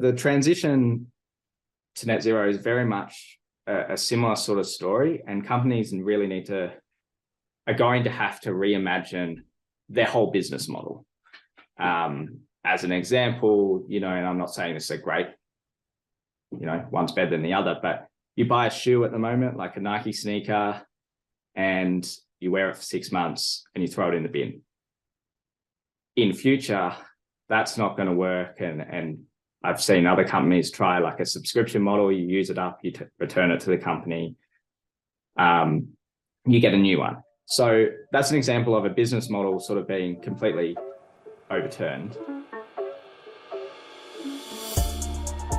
the transition to net zero is very much a similar sort of story, and companies really are going to have to reimagine their whole business model. As an example, and I'm not saying this is a great, one's better than the other, but you buy a shoe at the moment, like a Nike sneaker, and you wear it for 6 months and you throw it in the bin. In future, that's not going to work. And I've seen other companies try like a subscription model. You use it up, you return it to the company, you get a new one. So that's an example of a business model sort of being completely overturned.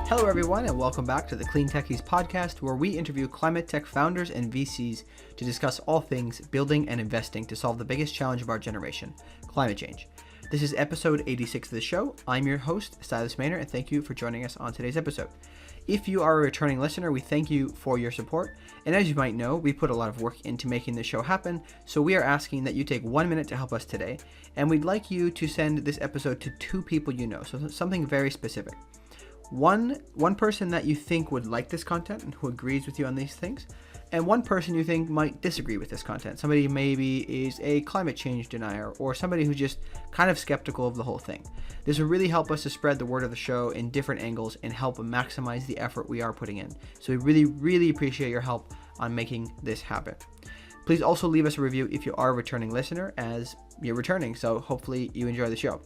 Hello, everyone, and welcome back to the Clean Techies podcast, where we interview climate tech founders and VCs to discuss all things building and investing to solve the biggest challenge of our generation, climate change. This is episode 86 of the show. I'm your host, Silas Maynor, and thank you for joining us on today's episode. If you are a returning listener, we thank you for your support. And as you might know, we put a lot of work into making this show happen, so we are asking that you take 1 minute to help us today. And we'd like you to send this episode to 2 people you know, so something very specific. One person that you think would like this content and who agrees with you on these things, and one person you think might disagree with this content. Somebody maybe is a climate change denier, or somebody who's just kind of skeptical of the whole thing. This will really help us to spread the word of the show in different angles and help maximize the effort we are putting in. So we really, really appreciate your help on making this happen. Please also leave us a review if you are a returning listener, as you're returning, so hopefully you enjoy the show.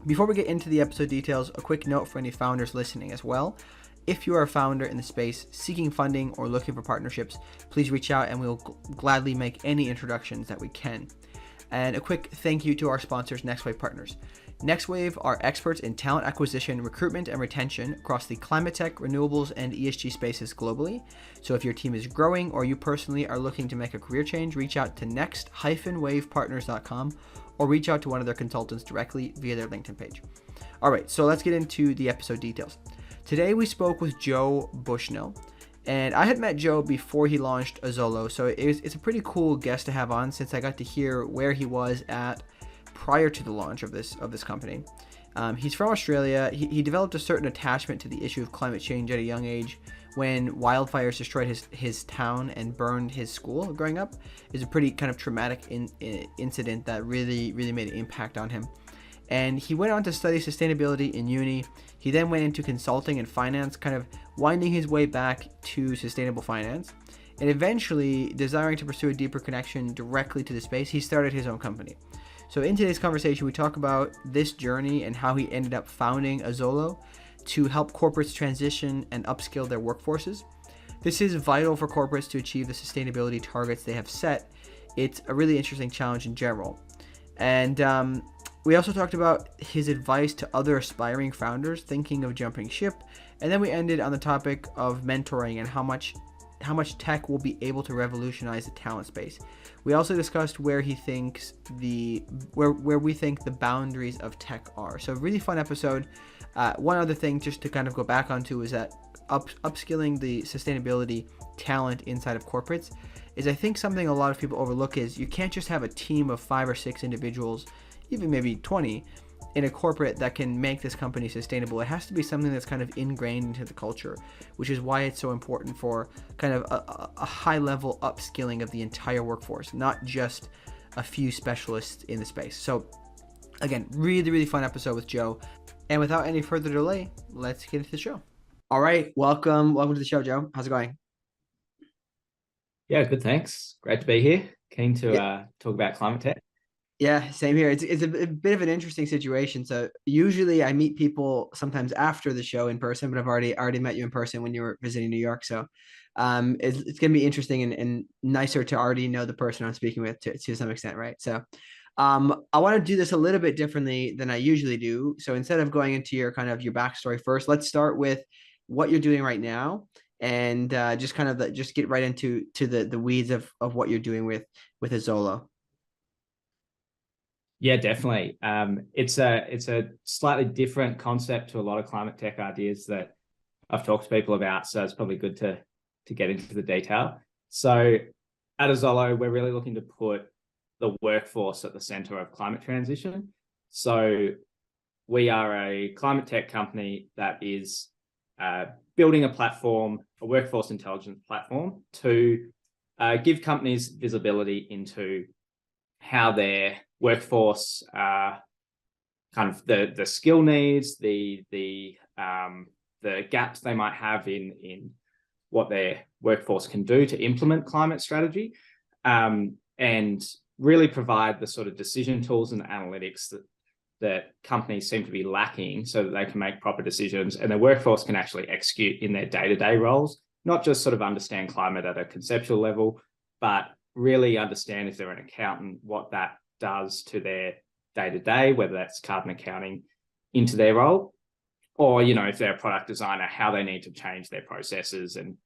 Before we get into the episode details, a quick note for any founders listening as well. If you are a founder in the space seeking funding or looking for partnerships, please reach out and we'll gladly make any introductions that we can. And a quick thank you to our sponsors, NextWave Partners. NextWave are experts in talent acquisition, recruitment, and retention across the climate tech, renewables, and ESG spaces globally. So if your team is growing or you personally are looking to make a career change, reach out to next-wavepartners.com or reach out to one of their consultants directly via their LinkedIn page. All right, so let's get into the episode details. Today we spoke with Joe Bushnell, and I had met Joe before he launched Azollo, so it's a pretty cool guest to have on, since I got to hear where he was at prior to the launch of this company. He's from Australia. He developed a certain attachment to the issue of climate change at a young age when wildfires destroyed his town and burned his school growing up. It's a pretty kind of traumatic incident that really made an impact on him. And he went on to study sustainability in uni. He then went into consulting and finance, kind of winding his way back to sustainable finance. And eventually, desiring to pursue a deeper connection directly to the space, he started his own company. So in today's conversation, we talk about this journey and how he ended up founding Azollo to help corporates transition and upskill their workforces. This is vital for corporates to achieve the sustainability targets they have set. It's a really interesting challenge in general. And we also talked about his advice to other aspiring founders thinking of jumping ship. And then we ended on the topic of mentoring and how much tech will be able to revolutionize the talent space. We also discussed where he thinks where we think the boundaries of tech are. So really fun episode. One other thing just to kind of go back onto is that upskilling the sustainability talent inside of corporates is, I think, something a lot of people overlook. Is you can't just have a team of 5 or 6 individuals, even maybe 20, in a corporate that can make this company sustainable. It has to be something that's kind of ingrained into the culture, which is why it's so important for kind of a high level upskilling of the entire workforce, not just a few specialists in the space. So again, really fun episode with Joe. And without any further delay, let's get into the show. All right, welcome to the show, Joe. How's it going? Yeah, good, thanks. Great to be here. Keen to talk about climate tech. Yeah, same here. It's a bit of an interesting situation. So usually I meet people sometimes after the show in person, but I've already met you in person when you were visiting New York. So it's going to be interesting and nicer to already know the person I'm speaking with to some extent, right? So I want to do this a little bit differently than I usually do. So instead of going into your backstory first, let's start with what you're doing right now, and just get right into the weeds of what you're doing with Azollo. Yeah, definitely. It's a slightly different concept to a lot of climate tech ideas that I've talked to people about. So it's probably good to get into the detail. So at Azollo, we're really looking to put the workforce at the center of climate transition. So we are a climate tech company that is building a platform, a workforce intelligence platform, to give companies visibility into how their workforce, kind of the skill needs, the gaps they might have in what their workforce can do to implement climate strategy, and really provide the sort of decision tools and analytics that companies seem to be lacking, so that they can make proper decisions and their workforce can actually execute in their day-to-day roles, not just sort of understand climate at a conceptual level, but really understand, if they're an accountant, what that does to their day-to-day, whether that's carbon accounting into their role, or, you know, if they're a product designer, how they need to change their processes and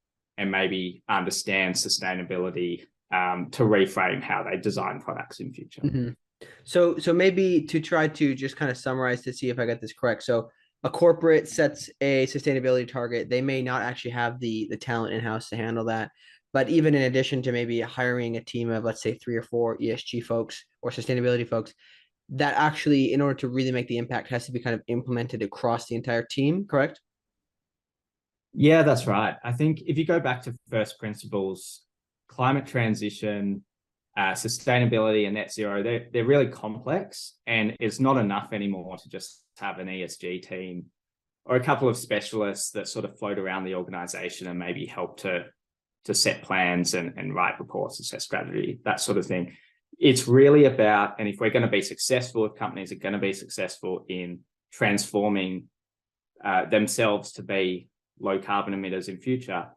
maybe understand sustainability to reframe how they design products in future. Mm-hmm. So maybe to try to just kind of summarize to see if I got this correct. So a corporate sets a sustainability target. They may not actually have the talent in-house to handle that. But even in addition to maybe hiring a team of, let's say, 3 or 4 ESG folks or sustainability folks, that actually, in order to really make the impact, has to be kind of implemented across the entire team, correct? Yeah, that's right. I think if you go back to first principles, climate transition, sustainability and net zero, they're really complex, and it's not enough anymore to just have an ESG team or a couple of specialists that sort of float around the organization and maybe help to set plans and write reports and set strategy, that sort of thing. It's really about, and if we're going to be successful, if companies are going to be successful in transforming themselves to be low carbon emitters in future,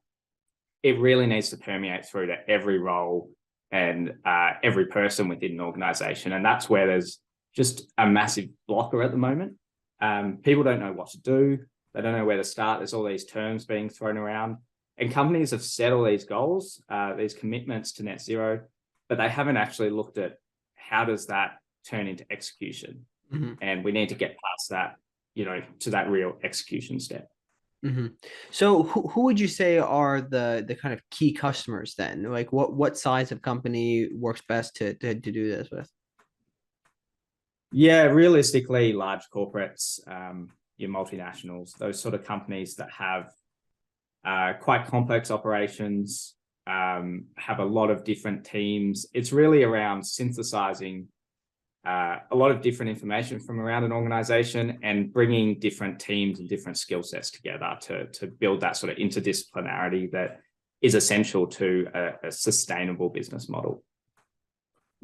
it really needs to permeate through to every role and every person within an organization. And that's where there's just a massive blocker at the moment. People don't know what to do. They don't know where to start. There's all these terms being thrown around. And companies have set all these goals, these commitments to net zero, but they haven't actually looked at how does that turn into execution. Mm-hmm. And we need to get past that, you know, to that real execution step. Mm-hmm. So who would you say are the kind of key customers then? Like what size of company works best to do this with? Yeah, realistically, large corporates, your multinationals, those sort of companies that have quite complex operations, have a lot of different teams. It's really around synthesizing a lot of different information from around an organization and bringing different teams and different skill sets together to build that sort of interdisciplinarity that is essential to a sustainable business model.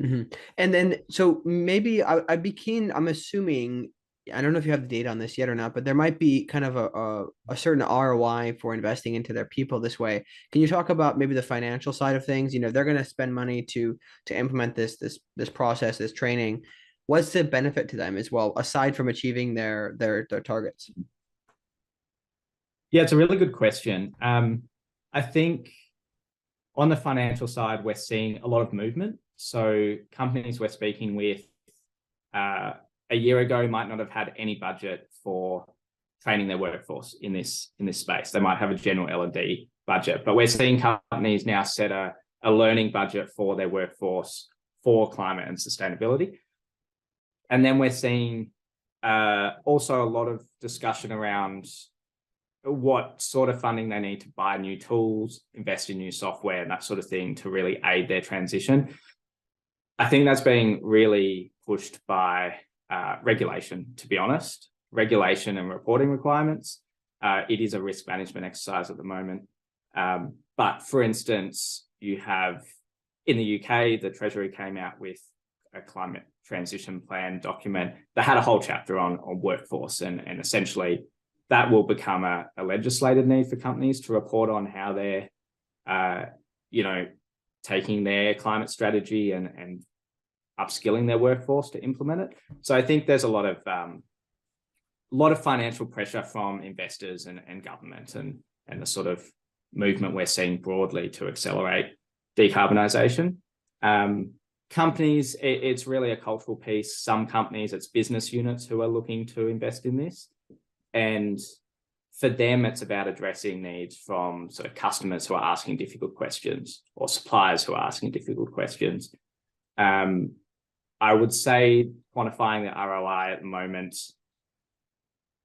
Mm-hmm. And then, so maybe I'd be keen, I'm assuming, I don't know if you have the data on this yet or not, but there might be kind of a certain ROI for investing into their people this way. Can you talk about maybe the financial side of things? You know, they're going to spend money to implement this process, this training. What's the benefit to them as well, aside from achieving their targets? Yeah, it's a really good question. I think on the financial side, we're seeing a lot of movement. So companies we're speaking with a year ago might not have had any budget for training their workforce in this space. They might have a general L&D budget, but we're seeing companies now set a learning budget for their workforce for climate and sustainability. And then we're seeing also a lot of discussion around what sort of funding they need to buy new tools, invest in new software, and that sort of thing to really aid their transition. I think that's being really pushed by regulation, to be honest, regulation and reporting requirements. It is a risk management exercise at the moment. But for instance, you have in the UK, the Treasury came out with a climate transition plan document that had a whole chapter on workforce, and essentially that will become a legislated need for companies to report on how they're, taking their climate strategy and upskilling their workforce to implement it. So I think there's a lot of financial pressure from investors and government and the sort of movement we're seeing broadly to accelerate decarbonisation. Companies, it's really a cultural piece. Some companies, it's business units who are looking to invest in this. And for them, it's about addressing needs from sort of customers who are asking difficult questions or suppliers who are asking difficult questions. I would say quantifying the ROI at the moment,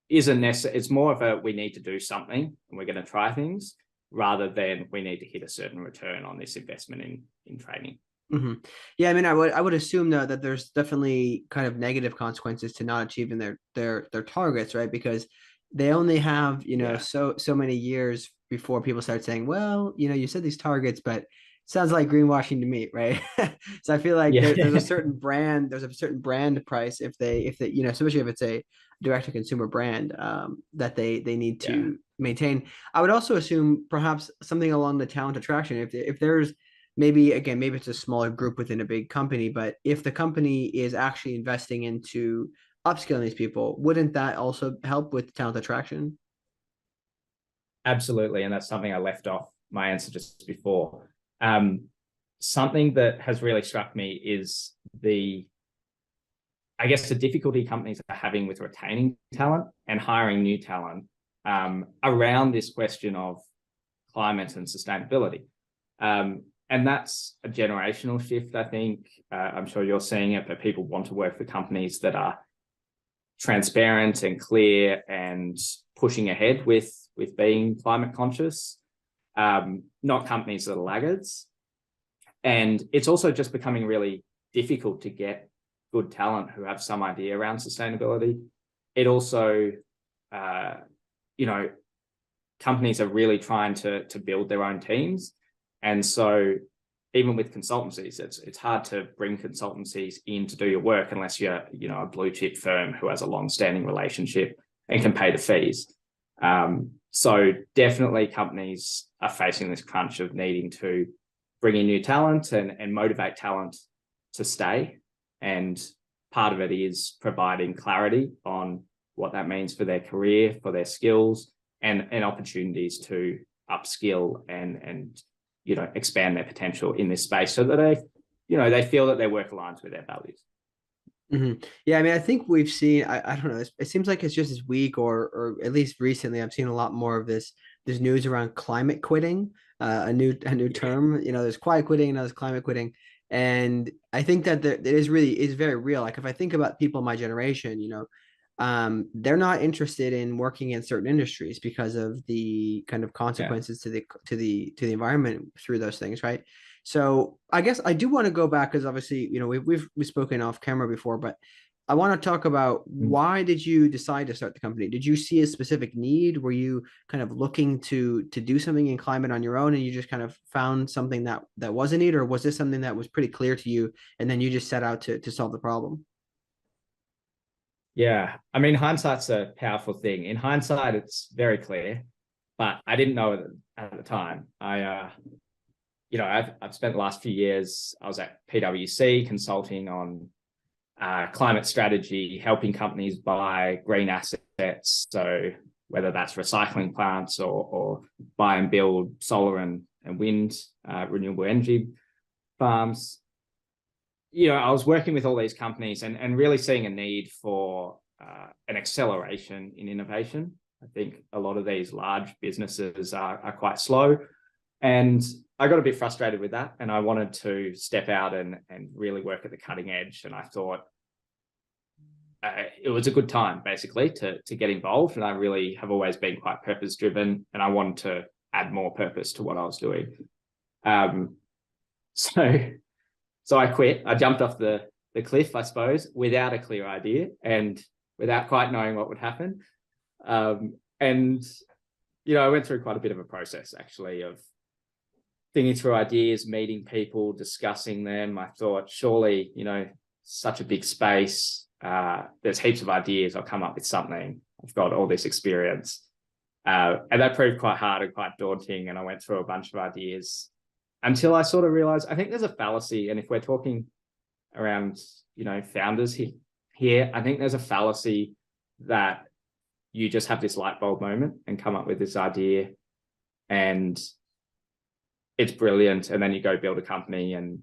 isn't necessary. It's more of a, we need to do something and we're going to try things, rather than we need to hit a certain return on this investment in training. Mm-hmm. Yeah, I mean, I would assume though that there's definitely kind of negative consequences to not achieving their targets, right? Because they only have, so many years before people start saying, well, you said these targets, but it sounds like greenwashing to me, right? So I feel like there's a certain brand price if they especially if it's a direct to consumer brand that they need to maintain. I would also assume perhaps something along the talent attraction. If there's maybe it's a smaller group within a big company, but if the company is actually investing into upskilling these people, wouldn't that also help with talent attraction? Absolutely. And that's something I left off my answer just before. Something that has really struck me is the difficulty companies are having with retaining talent and hiring new talent around this question of climate and sustainability. And that's a generational shift, I think. I'm sure you're seeing it, but people want to work for companies that are transparent and clear and pushing ahead with being climate conscious, not companies that are laggards. And it's also just becoming really difficult to get good talent who have some idea around sustainability. It also, companies are really trying to build their own teams. And so even with consultancies, it's hard to bring consultancies in to do your work unless you're, a blue chip firm who has a long-standing relationship and can pay the fees. So definitely companies are facing this crunch of needing to bring in new talent and motivate talent to stay. And part of it is providing clarity on what that means for their career, for their skills, and opportunities to upskill and expand their potential in this space so that they feel that their work aligns with their values. Mm-hmm. Yeah, I mean, I think we've seen, I don't know, it seems like it's just this week or at least recently, I've seen a lot more of this news around climate quitting, a new term. There's quiet quitting and there's climate quitting. And I think that it is very real. Like if I think about people in my generation, they're not interested in working in certain industries because of the kind of consequences to the environment through those things, right? So I guess I do want to go back because obviously, we've spoken off camera before, but I want to talk about why did you decide to start the company? Did you see a specific need? Were you kind of looking to do something in climate on your own and you just kind of found something that was a need, or was this something that was pretty clear to you and then you just set out to solve the problem? Yeah, I mean, hindsight's a powerful thing. In hindsight, it's very clear, but I didn't know it at the time. I've spent the last few years, I was at PwC consulting on climate strategy, helping companies buy green assets. So whether that's recycling plants or buy and build solar and wind, renewable energy farms. I was working with all these companies and really seeing a need for an acceleration in innovation. I think a lot of these large businesses are quite slow. And I got a bit frustrated with that. And I wanted to step out and really work at the cutting edge. And I thought it was a good time, basically, to get involved. And I really have always been quite purpose driven. And I wanted to add more purpose to what I was doing. So I quit. I jumped off the cliff, I suppose, without a clear idea and without quite knowing what would happen. I went through quite a bit of a process, actually, of thinking through ideas, meeting people, discussing them. I thought, surely, such a big space. There's heaps of ideas. I'll come up with something. I've got all this experience. And that proved quite hard and quite daunting. And I went through a bunch of ideas until I sort of realized, I think there's a fallacy. And if we're talking around, founders here, I think there's a fallacy that you just have this light bulb moment and come up with this idea and it's brilliant. And then you go build a company and,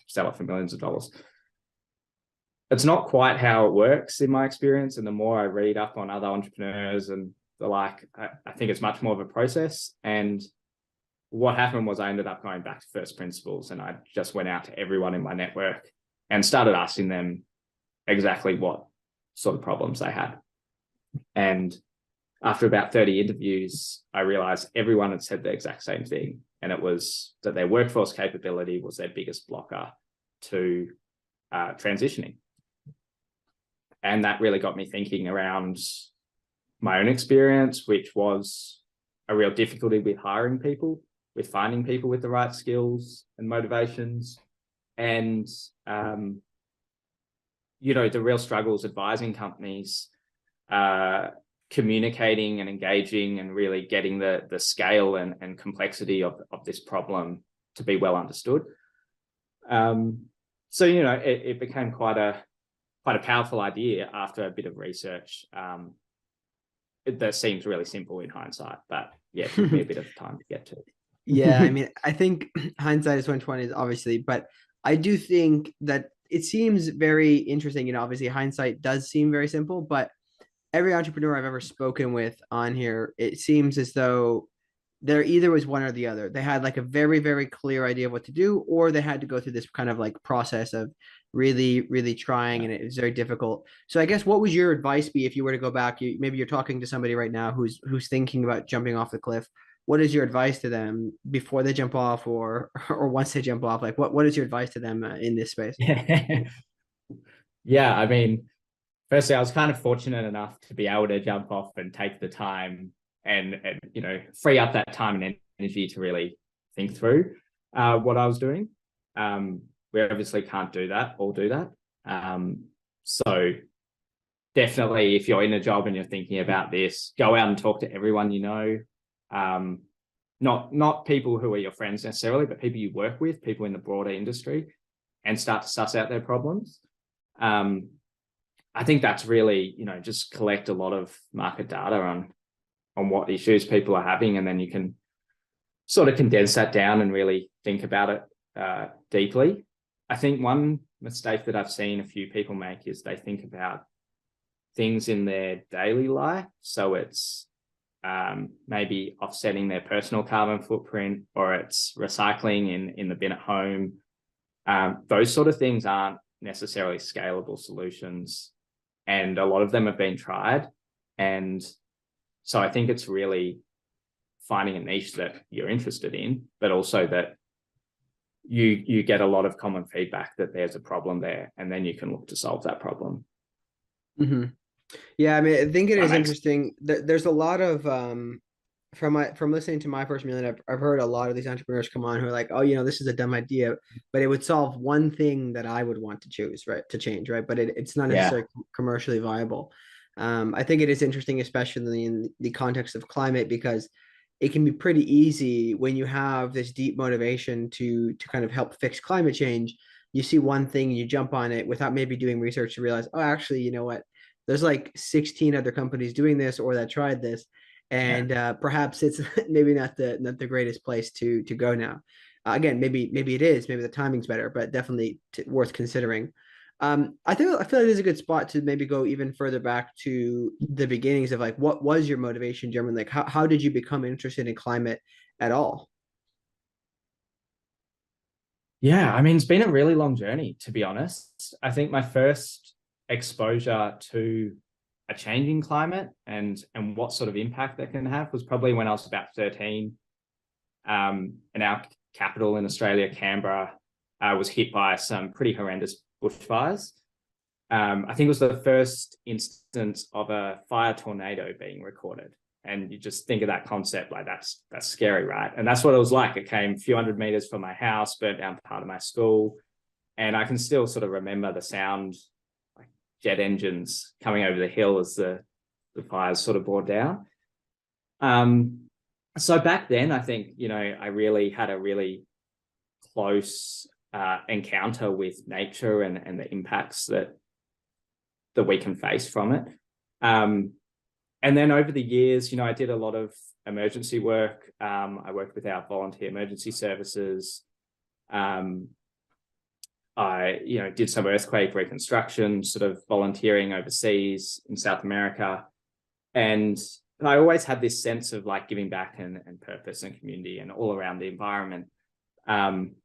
sell it for millions of dollars. It's not quite how it works in my experience. And the more I read up on other entrepreneurs and the like, I think it's much more of a process. And what happened was I ended up going back to first principles, and I just went out to everyone in my network and started asking them exactly what sort of problems they had. And after about 30 interviews, I realized everyone had said the exact same thing. And it was that their workforce capability was their biggest blocker to transitioning. And that really got me thinking around my own experience, which was a real difficulty with hiring people, with finding people with the right skills and motivations. And, the real struggles advising companies, communicating and engaging and really getting the scale and complexity of this problem to be well understood. So, it became quite a powerful idea after a bit of research. That seems really simple in hindsight, but yeah, it took me a bit of time to get to. Yeah, I mean, I think hindsight is 2020, obviously, but I do think that it seems very interesting. Obviously hindsight does seem very simple, but every entrepreneur I've ever spoken with on here, it seems as though there either was one or the other. They had like a very, very clear idea of what to do, or they had to go through this kind of like process of really, really trying, and it was very difficult. So I guess what would your advice be if you were to go back? Maybe you're talking to somebody right now who's thinking about jumping off the cliff. What is your advice to them before they jump off, or once they jump off? Like what is your advice to them in this space? Yeah, I mean, firstly, I was kind of fortunate enough to be able to jump off and take the time and free up that time and energy to really think through what I was doing. We obviously can't do that or do that. So definitely, if you're in a job and you're thinking about this, go out and talk to everyone you know. Not people who are your friends necessarily, but people you work with, people in the broader industry, and start to suss out their problems. I think that's really, just collect a lot of market data on what issues people are having, and then you can sort of condense that down and really think about it deeply. I think one mistake that I've seen a few people make is they think about things in their daily life. So it's maybe offsetting their personal carbon footprint, or it's recycling in the bin at home. Those sort of things aren't necessarily scalable solutions, and a lot of them have been tried. And so I think it's really finding a niche that you're interested in, but also that you get a lot of common feedback that there's a problem there, and then you can look to solve that problem. Mm-hmm. Yeah, I mean, I think it is interesting. There's a lot of from listening to My First Million, I've heard a lot of these entrepreneurs come on who are like, oh, this is a dumb idea, but it would solve one thing that I would want to choose, right, to change, right? But it's not necessarily commercially viable. I think it is interesting, especially in the context of climate, because it can be pretty easy when you have this deep motivation to kind of help fix climate change. You see one thing and you jump on it without maybe doing research to realize, oh, actually, you know what? There's like 16 other companies doing this or that tried this, and perhaps it's maybe not the greatest place to go now. Again, maybe it is, maybe the timing's better, but definitely worth considering. I feel like this is a good spot to maybe go even further back to the beginnings of like, what was your motivation, German? Like, how did you become interested in climate at all? Yeah, I mean, it's been a really long journey, to be honest. I think my first exposure to a changing climate and what sort of impact that can have was probably when I was about 13. And our capital in Australia, Canberra, was hit by some pretty horrendous bushfires. I think it was the first instance of a fire tornado being recorded. And you just think of that concept like that's scary, right? And that's what it was like. It came a few hundred meters from my house, burnt down part of my school. And I can still sort of remember the sound, like jet engines coming over the hill as the fires sort of bore down. So back then, I think, I really had a really close encounter with nature and the impacts that we can face from it. And then over the years, I did a lot of emergency work. I worked with our volunteer emergency services. I, did some earthquake reconstruction, sort of volunteering overseas in South America. And I always had this sense of like giving back and purpose and community and all around the environment. And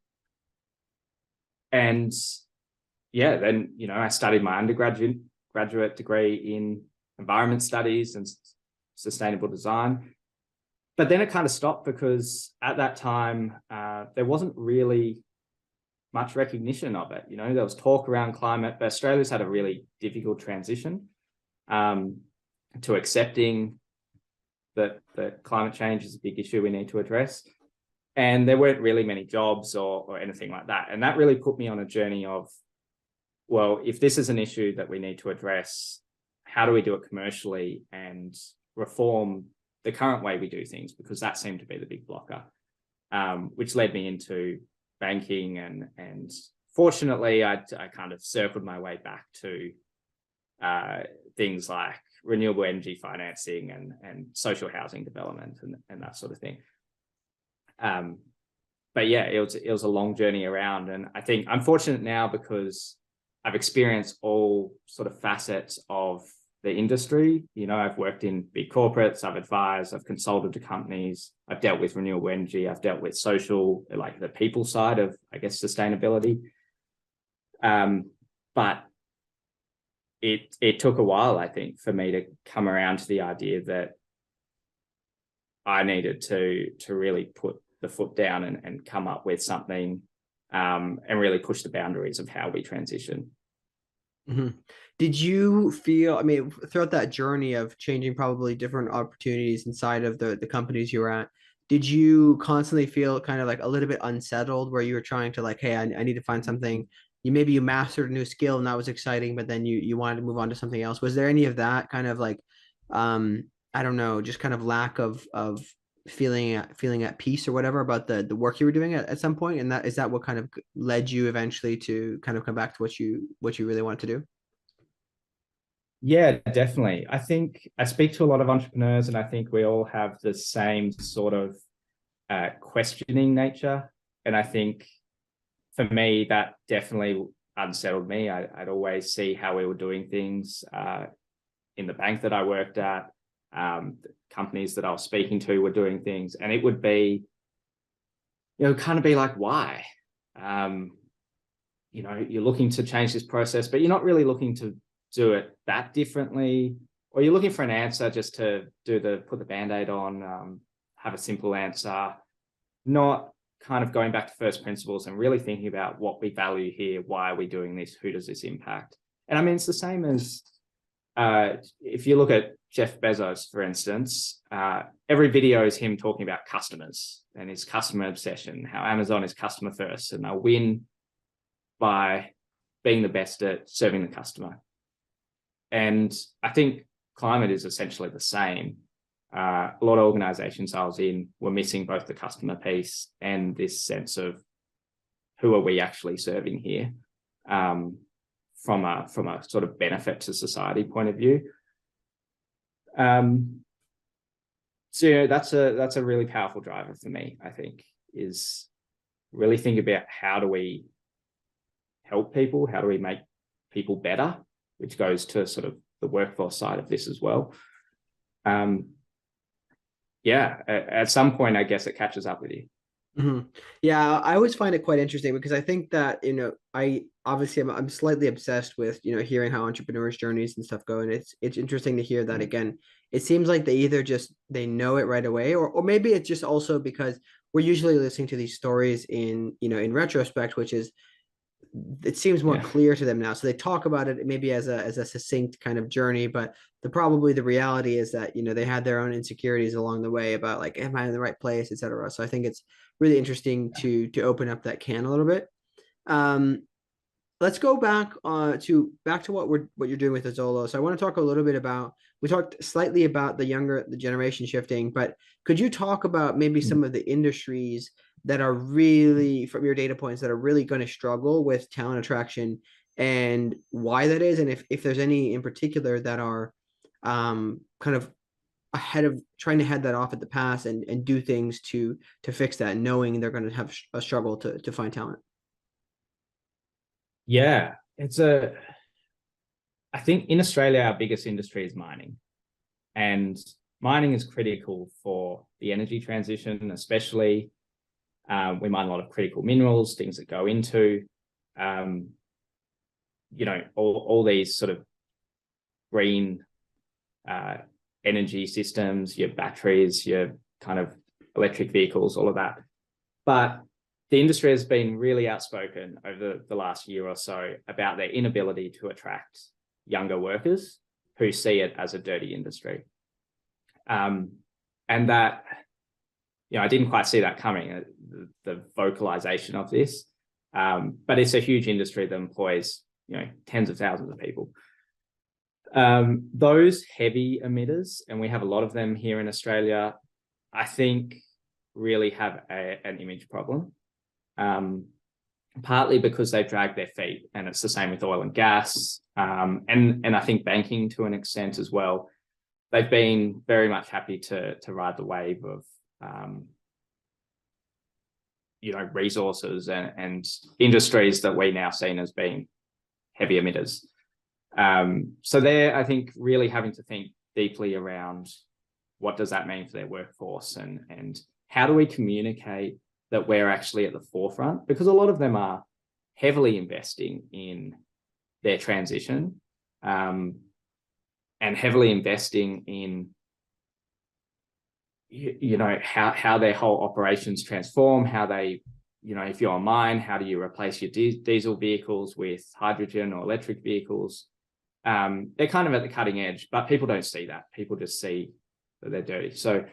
yeah, then, I studied my graduate degree in environment studies and sustainable design. But then it kind of stopped because at that time, there wasn't really much recognition of it. There was talk around climate, but Australia's had a really difficult transition to accepting that climate change is a big issue we need to address. And there weren't really many jobs or anything like that. And that really put me on a journey of, well, if this is an issue that we need to address, how do we do it commercially and reform the current way we do things? Because that seemed to be the big blocker, which led me into banking. And fortunately, I kind of circled my way back to things like renewable energy financing and social housing development and that sort of thing. But yeah, it was a long journey around. And I think I'm fortunate now because I've experienced all sort of facets of the industry. I've worked in big corporates, I've advised, I've consulted to companies, I've dealt with renewable energy, I've dealt with social, like the people side of, I guess, sustainability. But it took a while, I think, for me to come around to the idea that I needed to really put the foot down and come up with something and really push the boundaries of how we transition. Mm-hmm. Did you feel, throughout that journey of changing probably different opportunities inside of the companies you were at, did you constantly feel kind of like a little bit unsettled where you were trying to like, hey, I need to find something, you mastered a new skill and that was exciting, but then you wanted to move on to something else? Was there any of that kind of like, I don't know, just kind of lack of feeling at peace or whatever about the work you were doing at some point? And is that what kind of led you eventually to kind of come back to what you really wanted to do? Yeah, definitely. I think I speak to a lot of entrepreneurs, and I think we all have the same sort of questioning nature. And I think for me, that definitely unsettled me. I'd always see how we were doing things in the bank that I worked at, the companies that I was speaking to were doing things, and it would be, kind of be like, why? You're looking to change this process, but you're not really looking to do it that differently, or you're looking for an answer just to put the Band-Aid on, have a simple answer, not kind of going back to first principles and really thinking about what we value here, why are we doing this, who does this impact? And it's the same as if you look at Jeff Bezos, for instance, every video is him talking about customers and his customer obsession, how Amazon is customer first and they'll win by being the best at serving the customer. And I think climate is essentially the same. A lot of organizations I was in were missing both the customer piece and this sense of who are we actually serving here, from a sort of benefit to society point of view. So that's a really powerful driver for me, I think, is really think about how do we help people, how do we make people better, which goes to sort of the workforce side of this as well. At some point, I guess it catches up with you. Mm-hmm. Yeah, I always find it quite interesting because I think that, I'm slightly obsessed with, hearing how entrepreneurs' journeys and stuff go. And it's interesting to hear that again. It seems like they either they know it right away, or maybe it's just also because we're usually listening to these stories in retrospect, which is, it seems more clear to them now. So they talk about it maybe as a succinct kind of journey, but the reality is that, they had their own insecurities along the way about like, am I in the right place, et cetera. So I think it's really interesting to open up that can a little bit. Let's go back to what you're doing with Azollo. So I want to talk a little bit about, we talked slightly about the generation shifting, but could you talk about maybe some of the industries that are really, from your data points, that are really going to struggle with talent attraction and why that is? And if there's any in particular that are kind of ahead of trying to head that off at the pass and do things to fix that, knowing they're going to have a struggle to find talent. Yeah, I think in Australia, our biggest industry is mining, and mining is critical for the energy transition, especially. We mine a lot of critical minerals, things that go into, all these sort of green energy systems, your batteries, your kind of electric vehicles, all of that. But the industry has been really outspoken over the last year or so about their inability to attract younger workers who see it as a dirty industry. And that, I didn't quite see that coming, the vocalization of this. But it's a huge industry that employs, tens of thousands of people. Those heavy emitters, and we have a lot of them here in Australia, I think really have an image problem. Partly because they drag their feet, and it's the same with oil and gas, and I think banking to an extent as well. They've been very much happy to ride the wave of resources and industries that we now seen as being heavy emitters. So they're, I think, really having to think deeply around what does that mean for their workforce, and how do we communicate that we're actually at the forefront, because a lot of them are heavily investing in their transition, and heavily investing in how their whole operations transform, how they, if you're a mine, how do you replace your diesel vehicles with hydrogen or electric vehicles? They're kind of at the cutting edge, but people don't see that. People just see that they're dirty. So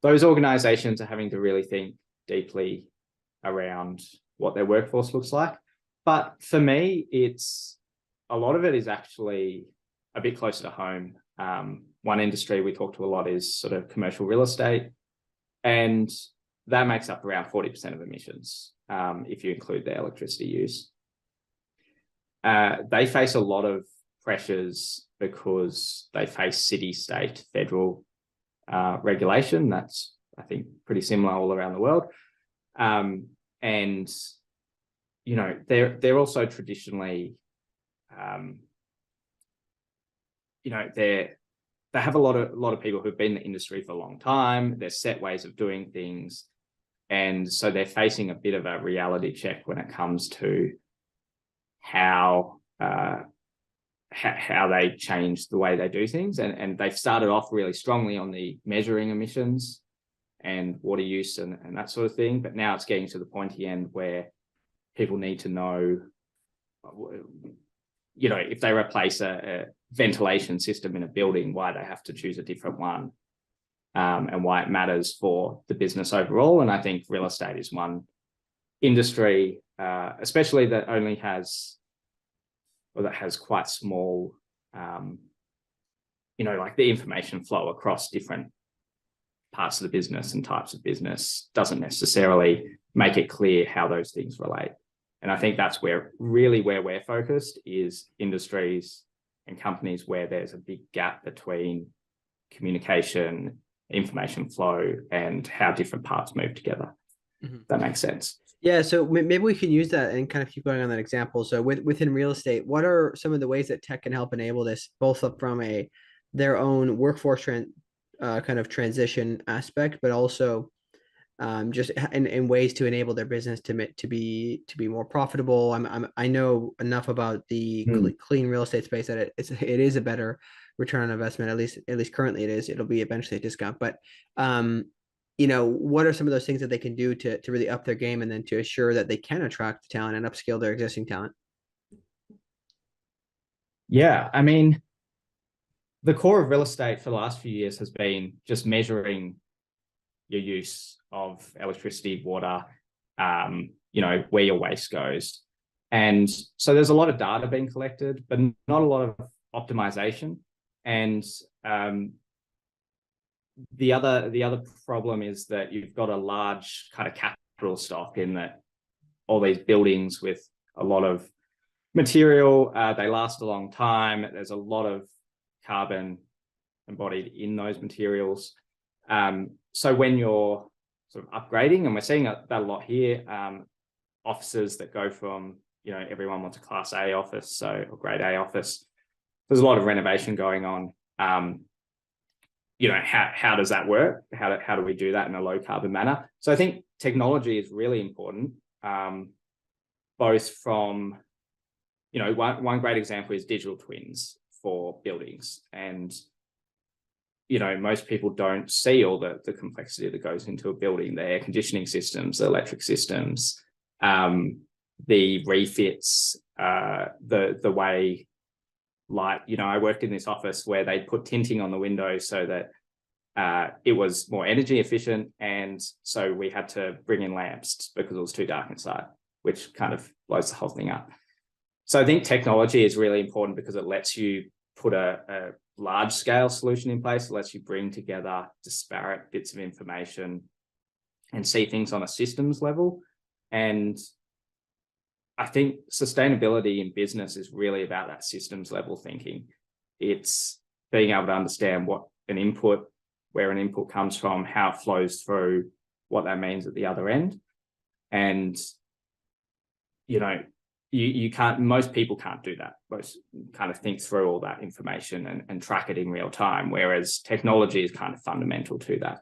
those organizations are having to really think deeply around what their workforce looks like. But for me, a lot of it is actually a bit closer to home. One industry we talk to a lot is sort of commercial real estate, and that makes up around 40% of emissions, if you include their electricity use. They face a lot of pressures because they face city, state, federal regulation. That's, I think, pretty similar all around the world. And they're also traditionally, they have a lot of people who've been in the industry for a long time. There's set ways of doing things, and so they're facing a bit of a reality check when it comes to how they change the way they do things. And they've started off really strongly on the measuring emissions and water use and that sort of thing. But now it's getting to the pointy end where people need to know, if they replace a ventilation system in a building, why they have to choose a different one, and why it matters for the business overall. And I think real estate is one industry, especially that only has, or that has quite small, like the information flow across different parts of the business and types of business doesn't necessarily make it clear how those things relate. And I think that's where we're focused, is industries and companies where there's a big gap between communication, information flow, and how different parts move together. Mm-hmm. That makes sense. Yeah, so maybe we can use that and kind of keep going on that example. So within real estate, what are some of the ways that tech can help enable this, both from their own workforce kind of transition aspect, but also just in ways to enable their business to be more profitable? I know enough about the clean real estate space that it is a better return on investment. At least currently it is. It'll be eventually a discount, but what are some of those things that they can do to really up their game, and then to assure that they can attract the talent and upskill their existing talent? Yeah, I mean, the core of real estate for the last few years has been just measuring your use of electricity, water, where your waste goes. And so there's a lot of data being collected, but not a lot of optimization. And the other problem is that you've got a large kind of capital stock in that all these buildings with a lot of material, they last a long time. There's a lot of carbon embodied in those materials. So when you're sort of upgrading, and we're seeing that a lot here, offices that go from, everyone wants a Class A office, or Grade A office. There's a lot of renovation going on. How does that work? How do we do that in a low carbon manner? So I think technology is really important, both from, one great example is digital twins for buildings. And most people don't see all the complexity that goes into a building, the air conditioning systems, the electric systems, the refits, the way light, I worked in this office where they put tinting on the windows so that it was more energy efficient. And so we had to bring in lamps because it was too dark inside, which kind of blows the whole thing up. So I think technology is really important because it lets you put a large scale solution in place. It lets you bring together disparate bits of information and see things on a systems level. And I think sustainability in business is really about that systems level thinking. It's being able to understand where an input comes from, how it flows through, what that means at the other end. And, most people can't do that. Most kind of think through all that information and track it in real time, whereas technology is kind of fundamental to that.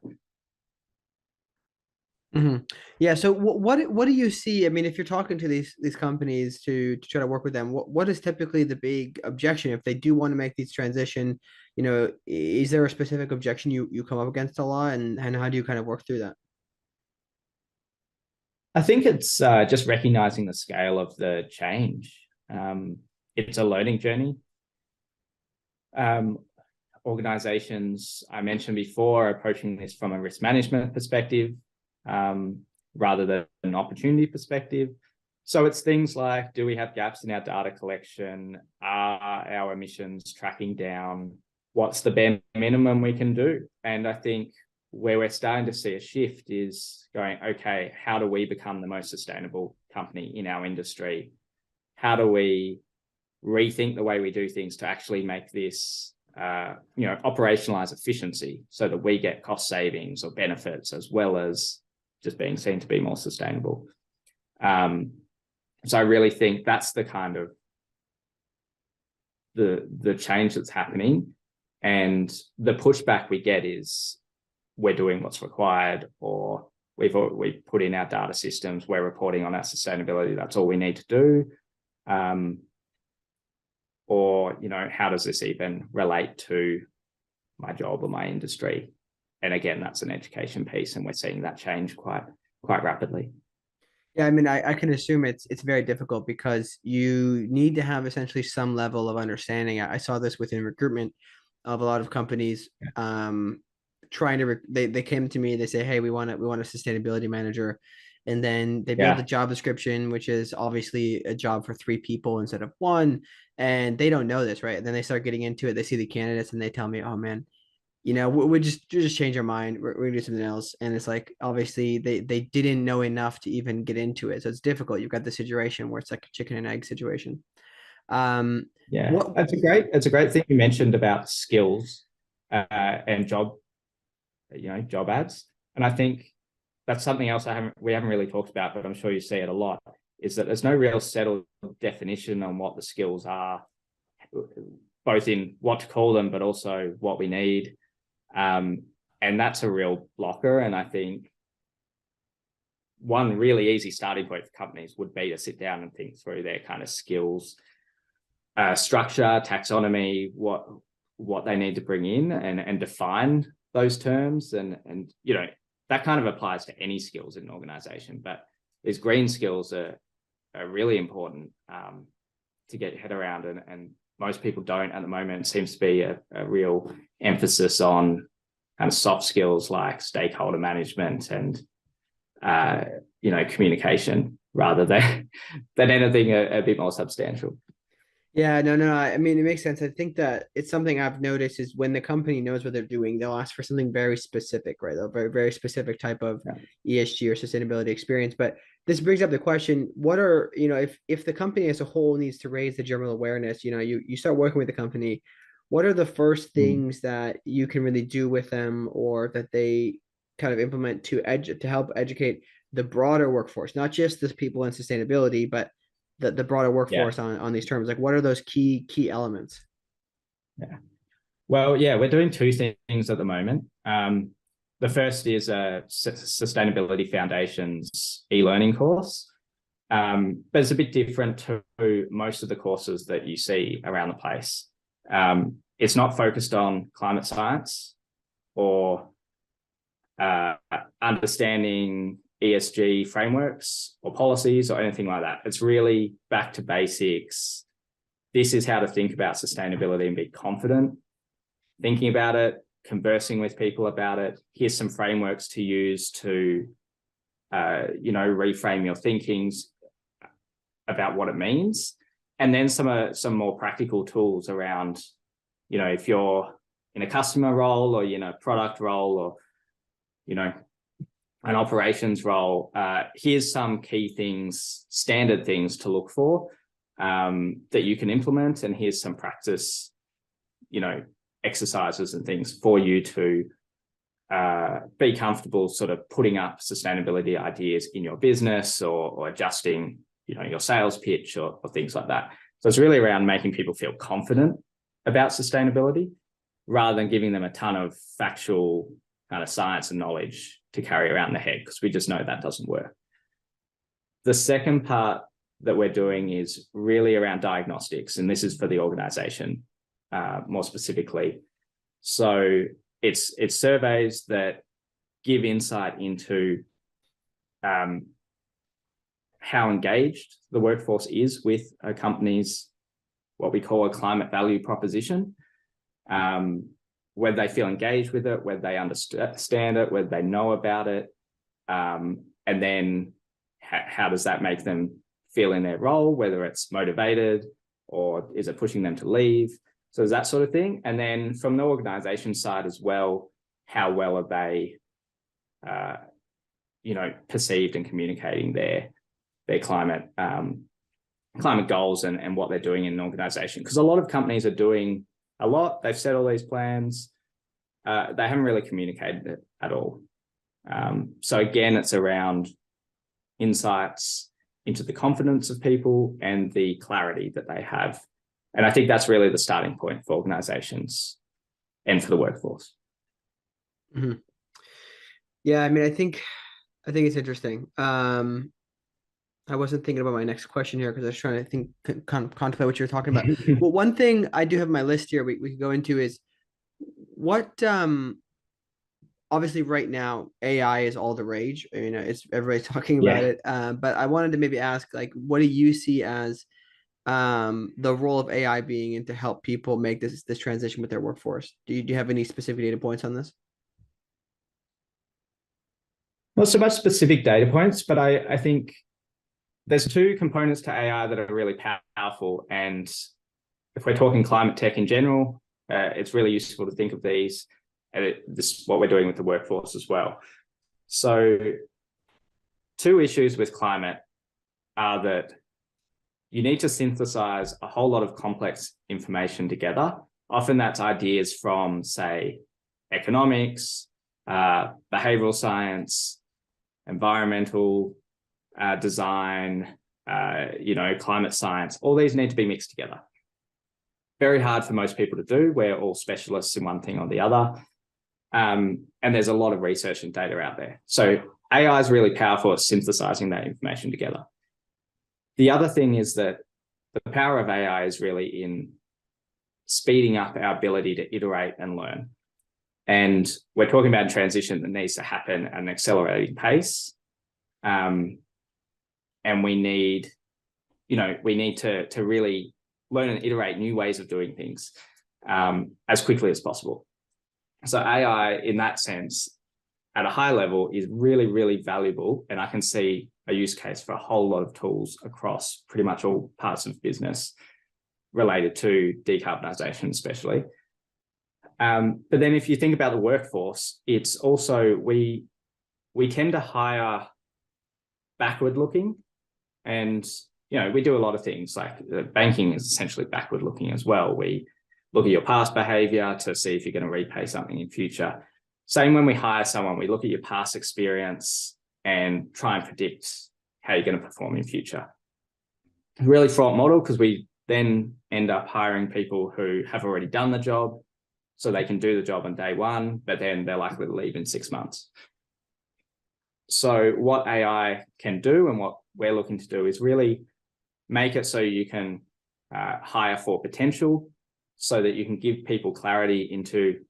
Mm-hmm. Yeah. So what do you see? I mean, if you're talking to these companies to try to work with them, what is typically the big objection if they do want to make these transition? Is there a specific objection you come up against a lot, and how do you kind of work through that? I think it's just recognizing the scale of the change. It's a learning journey. Organizations, I mentioned before, are approaching this from a risk management perspective rather than an opportunity perspective. So it's things like, do we have gaps in our data collection? Are our emissions tracking down? What's the bare minimum we can do? And I think where we're starting to see a shift is going, okay, how do we become the most sustainable company in our industry? How do we rethink the way we do things to actually make this, operationalize efficiency so that we get cost savings or benefits as well as just being seen to be more sustainable. So I really think that's the kind of the change that's happening. And the pushback we get is we're doing what's required, or we've put in our data systems, we're reporting on our sustainability, that's all we need to do. Or, how does this even relate to my job or my industry? And again, that's an education piece, and we're seeing that change quite rapidly. Yeah, I mean, I can assume it's very difficult because you need to have essentially some level of understanding. I saw this within recruitment of a lot of companies. Trying to they came to me, they say, hey, we want a sustainability manager, and then they build a job description which is obviously a job for 3 people instead of 1, and they don't know this, right? And then they start getting into it, they see the candidates and they tell me, oh man, we just change our mind, we're gonna do something else. And it's like, obviously they didn't know enough to even get into it, so it's difficult. You've got the situation where it's like a chicken and egg situation. It's a great thing you mentioned about skills and job ads. And I think that's something else we haven't really talked about, but I'm sure you see it a lot, is that there's no real settled definition on what the skills are, both in what to call them, but also what we need. And that's a real blocker. And I think one really easy starting point for companies would be to sit down and think through their kind of skills, structure, taxonomy, what they need to bring in, and define those terms. And that kind of applies to any skills in an organization, but these green skills are really important to get your head around, and most people don't at the moment. It seems to be a real emphasis on kind of soft skills like stakeholder management and communication rather than anything a bit more substantial. Yeah, no. I mean, it makes sense. I think that it's something I've noticed is when the company knows what they're doing, they'll ask for something very specific, right? A very, very specific type of ESG or sustainability experience. But this brings up the question, what are, if the company as a whole needs to raise the general awareness, you start working with the company, what are the first things that you can really do with them, or that they kind of implement to help educate the broader workforce, not just the people in sustainability, but the broader workforce on these terms? Like, what are those key elements? Well, we're doing 2 things at the moment. The first is a Sustainability Foundations e-learning course, but it's a bit different to most of the courses that you see around the place. It's not focused on climate science. or understanding ESG frameworks or policies or anything like that. It's really back to basics. This is how to think about sustainability and be confident thinking about it, conversing with people about it. Here's some frameworks to use to, reframe your thinkings about what it means. And then some more practical tools around, if you're in a customer role or, product role or, an operations role, here's some key things, standard things to look for that you can implement. And here's some practice, exercises and things for you to be comfortable sort of putting up sustainability ideas in your business or adjusting, your sales pitch or things like that. So it's really around making people feel confident about sustainability rather than giving them a ton of factual kind of science and knowledge to carry around the head, because we just know that doesn't work. The second part that we're doing is really around diagnostics, and this is for the organization more specifically. So it's surveys that give insight into how engaged the workforce is with a company's, what we call a climate value proposition, whether they feel engaged with it, whether they understand it, whether they know about it, and then how does that make them feel in their role, whether it's motivated or is it pushing them to leave. So there's that sort of thing. And then from the organization side as well, how well are they, perceived and communicating their climate goals and what they're doing in an organization. Because a lot of companies are doing a lot. They've set all these plans. They haven't really communicated it at all. So again, it's around insights into the confidence of people and the clarity that they have. And I think that's really the starting point for organizations and for the workforce. Mm-hmm. Yeah, I mean, I think it's interesting. I wasn't thinking about my next question here because I was trying to think, contemplate what you're talking about. Well, one thing I do have on my list here we could go into is what, obviously right now, AI is all the rage. It's everybody's talking about it. But I wanted to maybe ask, like, what do you see as the role of AI being in to help people make this transition with their workforce? Do you have any specific data points on this? Not so much specific data points, but I think there's two components to AI that are really powerful. And if we're talking climate tech in general, it's really useful to think of these. And this is what we're doing with the workforce as well. So two issues with climate are that you need to synthesize a whole lot of complex information together. Often that's ideas from, say, economics, behavioral science, environmental design, climate science. All these need to be mixed together. Very hard for most people to do. We're all specialists in one thing or the other. And there's a lot of research and data out there. So AI is really powerful at synthesizing that information together. The other thing is that the power of AI is really in speeding up our ability to iterate and learn. And we're talking about a transition that needs to happen at an accelerating pace. And we need to really learn and iterate new ways of doing things as quickly as possible. So AI, in that sense, at a high level, is really, really valuable. And I can see a use case for a whole lot of tools across pretty much all parts of business related to decarbonisation, especially. But then if you think about the workforce, it's also, we tend to hire backward looking. And, we do a lot of things, like banking is essentially backward looking as well. We look at your past behavior to see if you're going to repay something in future. Same when we hire someone, we look at your past experience and try and predict how you're going to perform in future. Really fraught model, because we then end up hiring people who have already done the job so they can do the job on day one, but then they're likely to leave in 6 months. So what AI can do and what we're looking to do is really make it so you can hire for potential, so that you can give people clarity into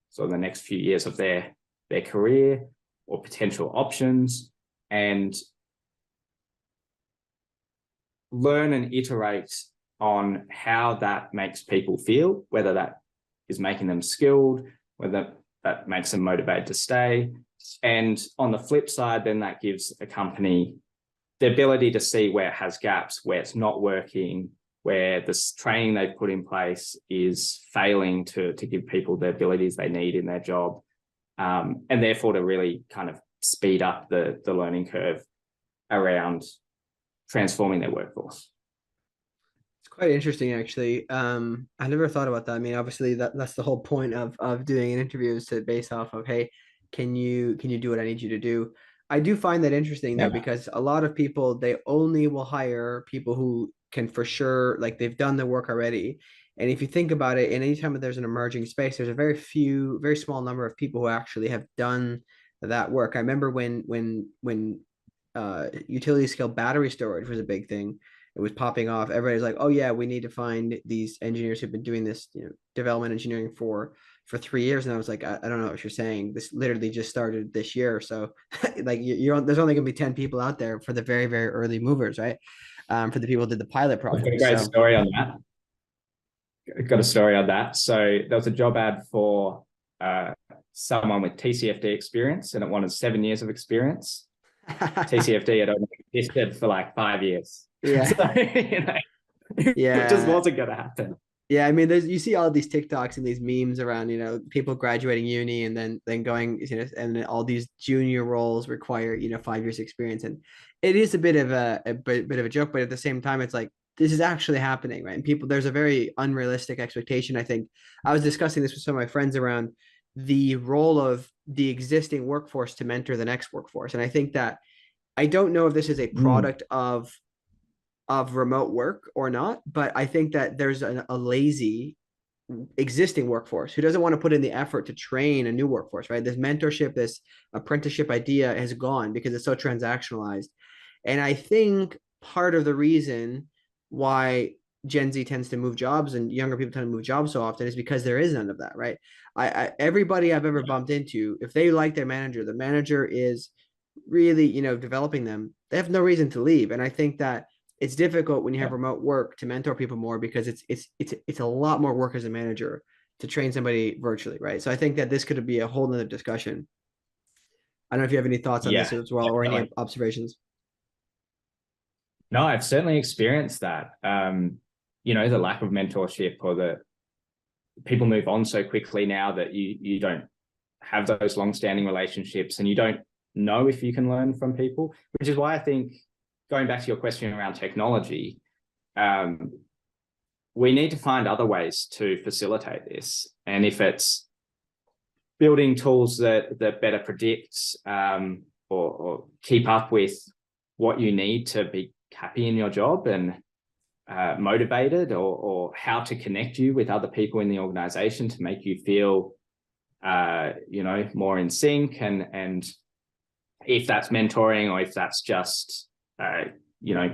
sort of the next few years of their career or potential options, and learn and iterate on how that makes people feel, whether that is making them skilled, whether that makes them motivated to stay. And on the flip side, then that gives a company the ability to see where it has gaps, where it's not working, where the training they've put in place is failing to give people the abilities they need in their job, and therefore to really kind of speed up the learning curve around transforming their workforce. It's quite interesting, actually. I never thought about that. I mean, obviously that's the whole point of doing an interview, is to base off of, hey, can you do what I need you to do? I do find that interesting though, because a lot of people, they only will hire people who can for sure, like they've done the work already. And if you think about it, and anytime there's an emerging space, there's a very small number of people who actually have done that work. I remember when utility scale battery storage was a big thing. It was popping off. Everybody's like, oh yeah, we need to find these engineers who've been doing this, development engineering for 3 years. And I was like, I don't know what you're saying. This literally just started this year. So like there's only going to be 10 people out there for the very, very early movers, right? For the people who did the pilot project. I've got a great story on that. I've got a story on that. So there was a job ad for someone with TCFD experience, and it wanted 7 years of experience. TCFD had only existed for like 5 years. Yeah. So, it just wasn't going to happen. Yeah, I mean, you see all these TikToks and these memes around, people graduating uni and then going, and then all these junior roles require, 5 years experience, and it is a bit of a joke, but at the same time, it's like this is actually happening, right? And there's a very unrealistic expectation. I think I was discussing this with some of my friends around the role of the existing workforce to mentor the next workforce, and I think that I don't know if this is a product of remote work or not, but I think that there's a lazy existing workforce who doesn't want to put in the effort to train a new workforce, right? This mentorship, this apprenticeship idea has gone because it's so transactionalized. And I think part of the reason why Gen Z tends to move jobs and younger people tend to move jobs so often is because there is none of that, right? Everybody I've ever bumped into, if they like their manager, the manager is really, developing them, they have no reason to leave. And I think that it's difficult when you have remote work to mentor people more, because it's a lot more work as a manager to train somebody virtually, right? So I think that this could be a whole nother discussion. I don't know if you have any thoughts on this as well, or any observations. No, I've certainly experienced that. The lack of mentorship, or the people move on so quickly now that you don't have those long-standing relationships, and you don't know if you can learn from people, which is why I think, going back to your question around technology, we need to find other ways to facilitate this. And if it's building tools that better predicts or keep up with what you need to be happy in your job and motivated, or how to connect you with other people in the organization to make you feel more in sync, and if that's mentoring or if that's just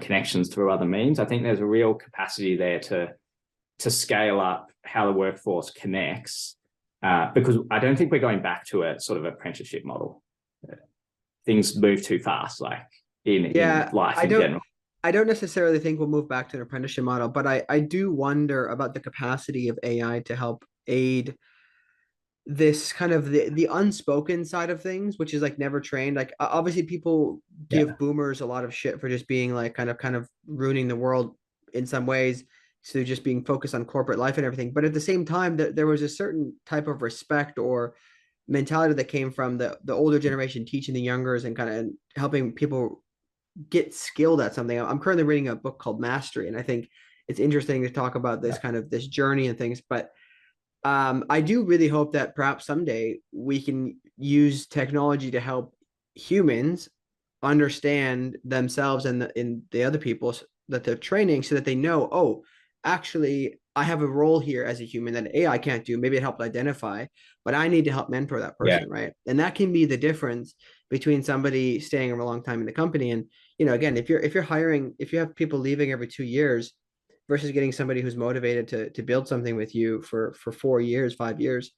connections through other means, I think there's a real capacity there to scale up how the workforce connects, because I don't think we're going back to a sort of apprenticeship model. Things move too fast, like in life in general. I don't necessarily think we'll move back to an apprenticeship model, but I do wonder about the capacity of AI to help aid this kind of the unspoken side of things, which is like never trained. Like obviously people give boomers a lot of shit for just being like kind of ruining the world in some ways, so just being focused on corporate life and everything. But at the same time, there was a certain type of respect or mentality that came from the older generation teaching the youngers and kind of helping people get skilled at something. I'm currently reading a book called Mastery, and I think it's interesting to talk about this kind of this journey and things. But I do really hope that perhaps someday we can use technology to help humans understand themselves and the other people that they're training, so that they know, oh, actually, I have a role here as a human that AI can't do. Maybe it helped identify, but I need to help mentor that person, right? And that can be the difference between somebody staying a long time in the company. And again, if you're hiring, if you have people leaving every 2 years versus getting somebody who's motivated to build something with you for 4 years, 5 years,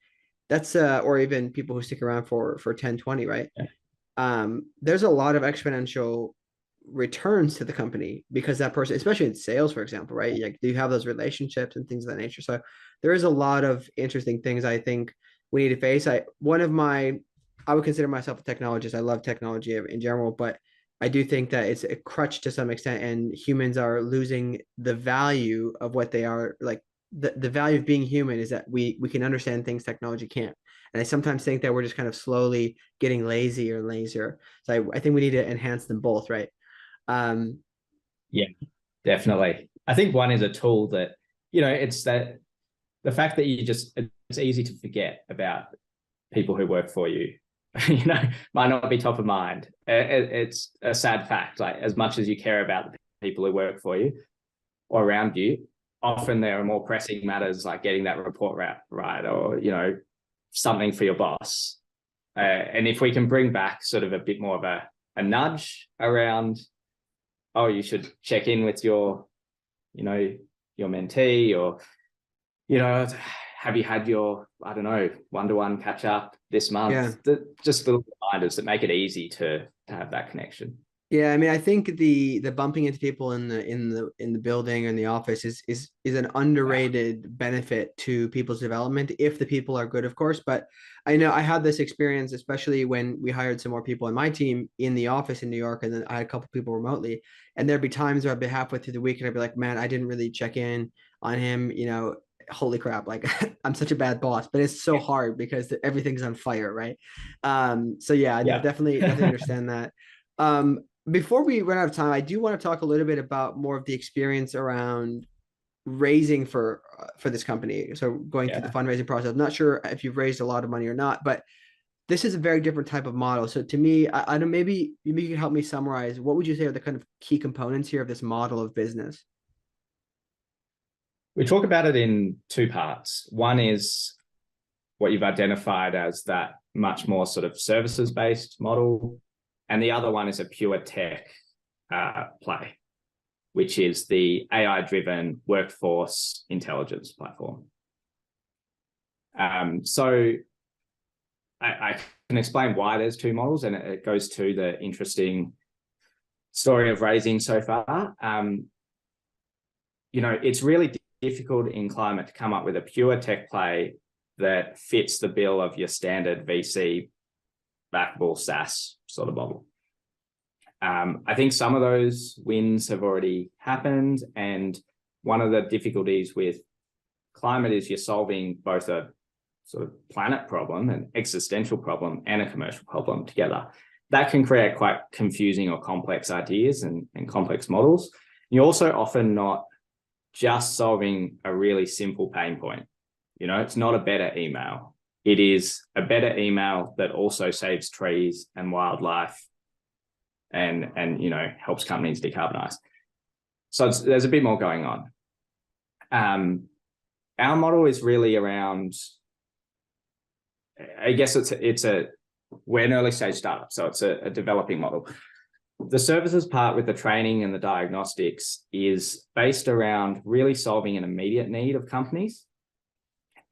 That's or even people who stick around for 10, 20, right? Yeah. There's a lot of exponential returns to the company because that person, especially in sales, for example, right? Like, do you have those relationships and things of that nature? So there is a lot of interesting things I think we need to face. I would consider myself a technologist. I love technology in general, but I do think that it's a crutch to some extent, and humans are losing the value of what they are. Like, the value of being human is that we can understand things technology can't. And I sometimes think that we're just kind of slowly getting lazier and lazier. So I think we need to enhance them both, right? Um, Yeah, definitely. I think one is a tool that, it's that the fact that it's easy to forget about people who work for you, might not be top of mind. It's a sad fact. Like, as much as you care about the people who work for you or around you, often there are more pressing matters like getting that report right, or, something for your boss. And if we can bring back sort of a bit more of a nudge around, oh, you should check in with your mentee, or, have you had your, I don't know, one-to-one catch up this yeah. month? Just little reminders that make it easy to have that connection. Yeah, I mean, I think the bumping into people in the building or in the office is an Yeah. underrated benefit to people's development if the people are good, of course. But I know I had this experience, especially when we hired some more people in my team in the office in New York, and then I had a couple people remotely. And there'd be times where I'd be halfway through the week and I'd be like, man, I didn't really check in on him. Holy crap! Like, I'm such a bad boss, but it's so hard because everything's on fire, right? So yeah, no, Yeah. definitely understand that. Um, before we run out of time, I do want to talk a little bit about more of the experience around raising for this company. So going through the Yeah. fundraising process. I'm not sure if you've raised a lot of money or not, but this is a very different type of model. So to me, I don't maybe you can help me summarize. What would you say are the kind of key components here of this model of business? We talk about it in two parts. One is what you've identified as that much more sort of services-based model, and the other one is a pure tech play, which is the AI-driven workforce intelligence platform. So I can explain why there's two models, and it goes to the interesting story of raising so far. It's really difficult in climate to come up with a pure tech play that fits the bill of your standard VC backable SaaS sort of model. I think some of those wins have already happened, and one of the difficulties with climate is you're solving both a sort of planet problem, an existential problem, and a commercial problem together. That can create quite confusing or complex ideas and complex models. You're also often not just solving a really simple pain point. It's not a better email. It is a better email that also saves trees and wildlife and helps companies decarbonize. So there's a bit more going on. Our model is really around, I guess we're an early stage startup, so it's a developing model. The services part with the training and the diagnostics is based around really solving an immediate need of companies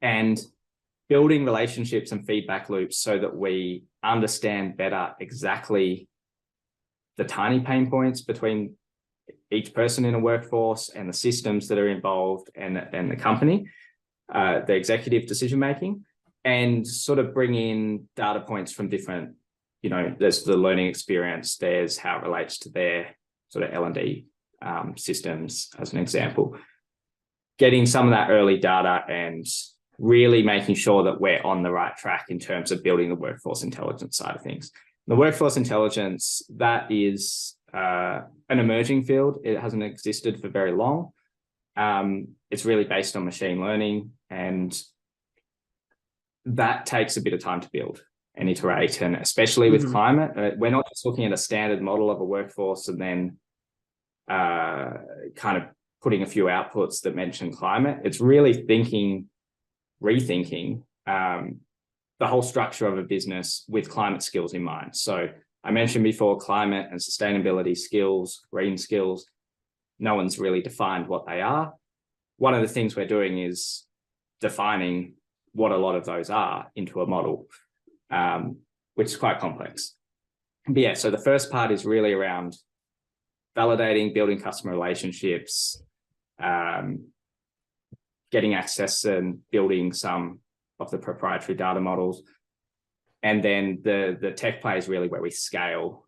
and building relationships and feedback loops so that we understand better exactly the tiny pain points between each person in a workforce and the systems that are involved and the company, the executive decision making, and sort of bring in data points from different, there's the learning experience, there's how it relates to their sort of L&D systems, as an example. Getting some of that early data and really making sure that we're on the right track in terms of building the workforce intelligence side of things. The workforce intelligence, that is an emerging field. It hasn't existed for very long. It's really based on machine learning, and that takes a bit of time to build and iterate. And especially with climate, we're not just looking at a standard model of a workforce and then kind of putting a few outputs that mention climate. It's really rethinking the whole structure of a business with climate skills in mind. So I mentioned before, climate and sustainability skills, green skills, no one's really defined what they are. One of the things we're doing is defining what a lot of those are into a model, which is quite complex. But yeah, so the first part is really around validating, building customer relationships, getting access and building some of the proprietary data models. And then the tech play is really where we scale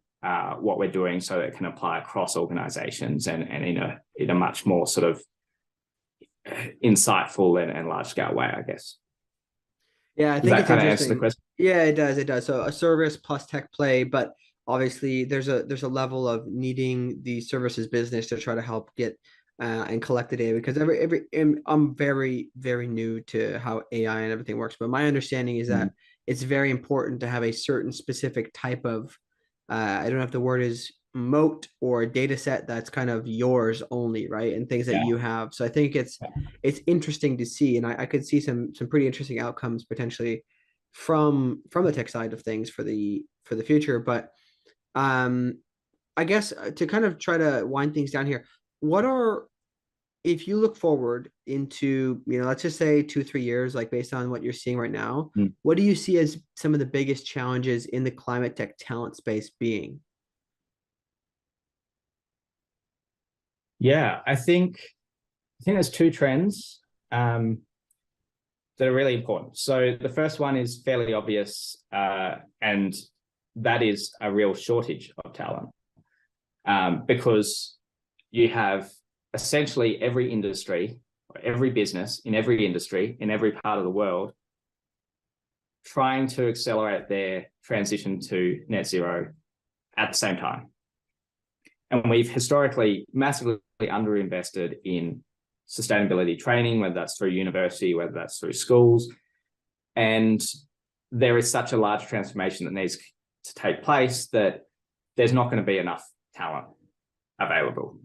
what we're doing so that it can apply across organizations and in a much more sort of insightful and large scale way, I guess. Yeah, I Does think that it's kind of interesting. answer the question? Yeah, it does. It does. So a service plus tech play, but obviously there's a level of needing the services business to try to help get and collect the data, because I'm very, very new to how AI and everything works, but my understanding is that it's very important to have a certain specific type of I don't know if the word is moat or data set that's kind of yours only, right? And things that you have. So I think it's interesting to see, and I could see some pretty interesting outcomes potentially from the tech side of things for the future. But I guess to kind of try to wind things down here, what are, if you look forward into, let's just say 2-3 years, like based on what you're seeing right now, what do you see as some of the biggest challenges in the climate tech talent space being? Yeah, I think there's two trends that are really important. So the first one is fairly obvious, and that is a real shortage of talent, because you have essentially every industry, every business in every industry, in every part of the world, trying to accelerate their transition to net zero at the same time. And we've historically massively underinvested in sustainability training, whether that's through university, whether that's through schools. And there is such a large transformation that needs to take place that there's not going to be enough talent available.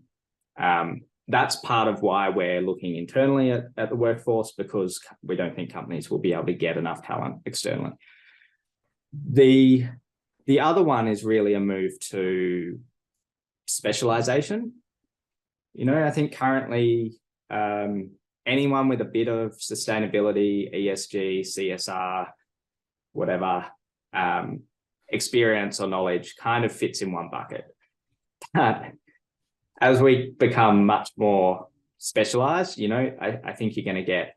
That's part of why we're looking internally at the workforce, because we don't think companies will be able to get enough talent externally. The other one is really a move to specialization. I think currently anyone with a bit of sustainability, ESG, CSR, whatever, experience or knowledge kind of fits in one bucket. As we become much more specialized, I think you're going to get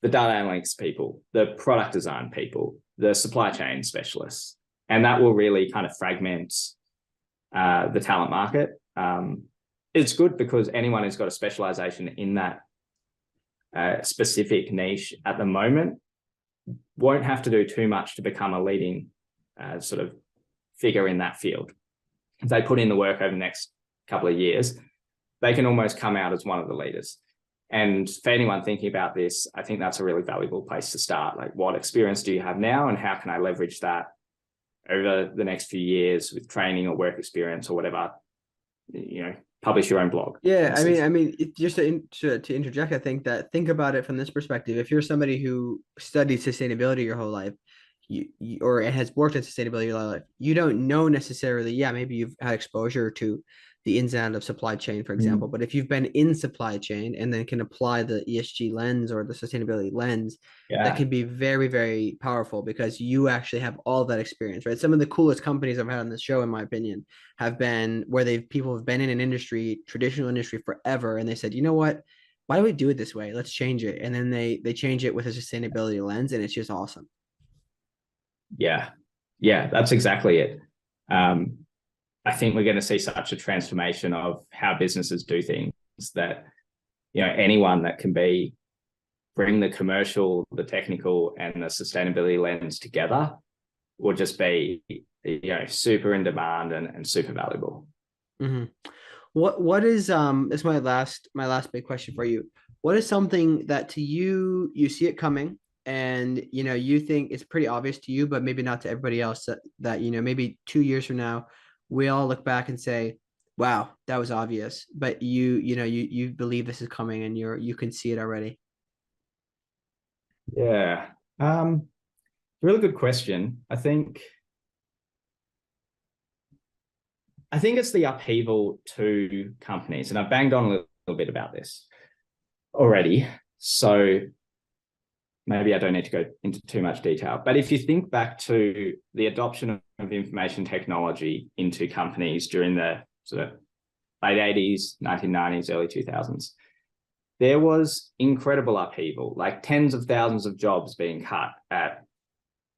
the data analytics people, the product design people, the supply chain specialists, and that will really kind of fragment the talent market. It's good because anyone who's got a specialization in that specific niche at the moment won't have to do too much to become a leading sort of figure in that field. If they put in the work over the next couple of years, they can almost come out as one of the leaders. And for anyone thinking about this, I think that's a really valuable place to start. Like, what experience do you have now, and how can I leverage that over the next few years with training or work experience or whatever? Publish your own blog. Yeah, I mean, just to interject, I think about it from this perspective. If you're somebody who studied sustainability your whole life, or has worked in sustainability your life, you don't know necessarily. Yeah, maybe you've had exposure to the ins and outs of supply chain, for example. But if you've been in supply chain and then can apply the ESG lens or the sustainability lens, that can be very, very powerful, because you actually have all that experience, right? Some of the coolest companies I've had on this show, in my opinion, have been where people have been in an industry, traditional industry, forever, and they said, you know what? Why do we do it this way? Let's change it. And then they change it with a sustainability lens, and it's just awesome. Yeah, that's exactly it. I think we're going to see such a transformation of how businesses do things that, anyone that can bring the commercial, the technical, and the sustainability lens together will just be, super in demand and super valuable. Mm-hmm. What is this is my last big question for you. What is something that to you see it coming, and you think it's pretty obvious to you, but maybe not to everybody else, that maybe 2 years from now we all look back and say, wow, that was obvious, but you believe this is coming, and you can see it already? Yeah, really good question. I think it's the upheaval to companies, and I've banged on a little bit about this already. So maybe I don't need to go into too much detail, but if you think back to the adoption of information technology into companies during the sort of late 80s, 1990s, early 2000s, there was incredible upheaval, like tens of thousands of jobs being cut at